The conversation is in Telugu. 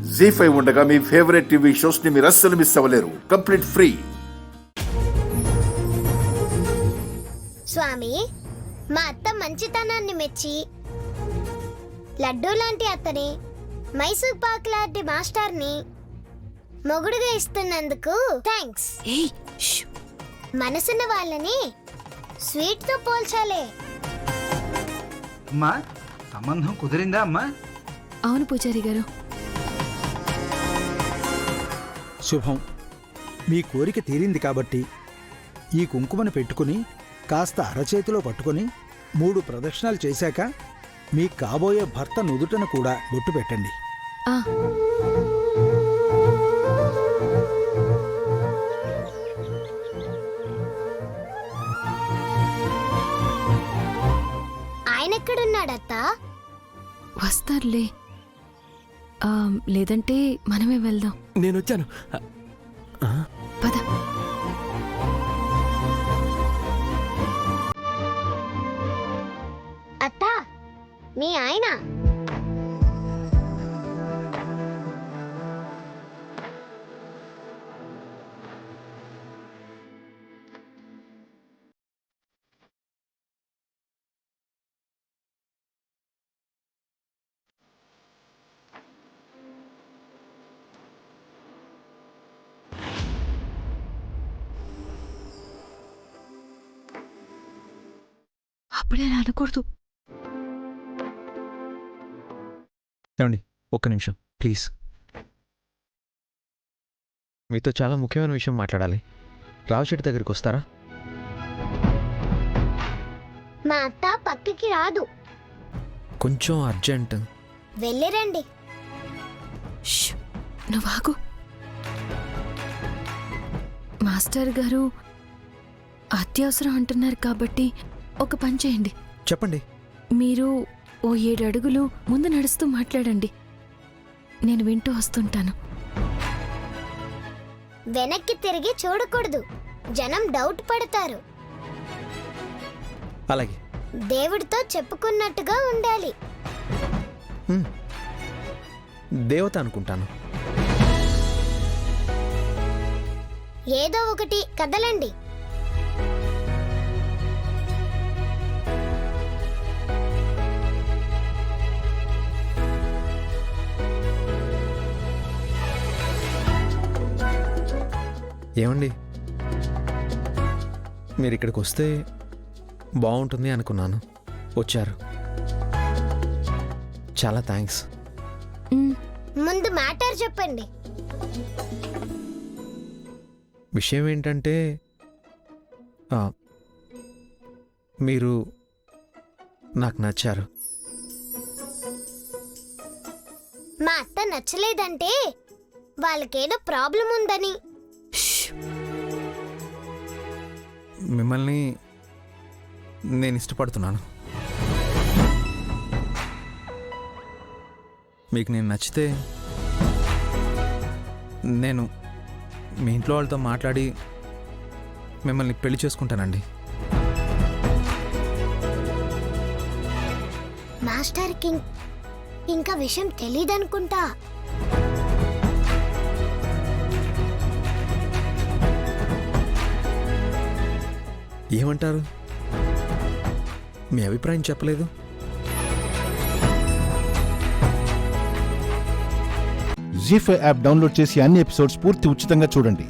జీ5 ఉండగా మీ ఫేవరెట్ టీవీ షోస్ ని మీరు అస్సలు మిస్ అవ్వలేరు. Complete free. స్వామి, మా అత్త మంచితనాన్ని మెచ్చి లడ్డూ లాంటి అత్తని, మైసూర్ పాక్ లాంటి మాస్టర్ని మొగుడుగా ఇస్తున్నందుకు థ్యాంక్స్. మనసున్న వాళ్ళని స్వీట్ తో పోల్చాలే. అమ్మా, సంబంధం కుదిరిందా అమ్మా? అవును పూజారి గారు. శుభం. మీ కోరిక తీరింది కాబట్టి ఈ కుంకుమను పెట్టుకుని కాస్త అరచేతిలో పట్టుకుని 3 ప్రదక్షిణాలు చేశాక మీ కాబోయే భర్త నుదుటను కూడా బొట్టు పెట్టండి. ఆ, ఆయన ఎక్కడున్నాడత్తా? వస్తారులే. లేదంటే మనమే వెళ్దాం. నేనొచ్చాను. పద. అత్తా, మీ ఆయన అప్పుడే అనకూడదు. ఏమండి, ఒక్క నిమిషం ప్లీజ్. మీతో చాలా ముఖ్యమైన విషయం మాట్లాడాలి. రావుచెట్టు దగ్గరికి వస్తారా? మా అత్త పక్కకి రాదు. కొంచెం అర్జెంట్. వెళ్ళిరండి. నువ్వాగు. మాస్టర్ గారు అత్యవసరం అంటున్నారు కాబట్టి ఒక పని చేయండి. చెప్పండి. మీరు ఓ 7 అడుగులు ముందు నడుస్తూ మాట్లాడండి. నేను వింటూ వస్తుంటాను. వెనక్కి తిరిగి చూడకూడదు. జనం డౌట్ పడతారు. అలాగే. దేవుడితో చెప్పుకున్నట్టుగా ఉండాలి. దేవత అనుకుంటాను. ఏదో ఒకటి కదలండి. ఏమండి, మీరు ఇక్కడికి వస్తే బాగుంటుంది అనుకున్నాను. వచ్చారు. చాలా థ్యాంక్స్. ముందు మ్యాటర్ చెప్పండి. విషయం ఏంటంటే మీరు నాకు నచ్చారు. మా అత్త నచ్చలేదంటే వాళ్ళకేదో ప్రాబ్లం ఉందని. మిమ్మల్ని నేను ఇష్టపడుతున్నాను. మీకు నేను నచ్చితే నేను మీ ఇంట్లో వాళ్ళతో మాట్లాడి మిమ్మల్ని పెళ్లి చేసుకుంటానండి. మాస్టర్కి ఇంకా విషయం తెలీదనుకుంటా. ఏమంటారు? మీ అభిప్రాయం చెప్పలేదు. జీ5 యాప్ డౌన్లోడ్ చేసి అన్ని ఎపిసోడ్స్ పూర్తి ఉచితంగా చూడండి.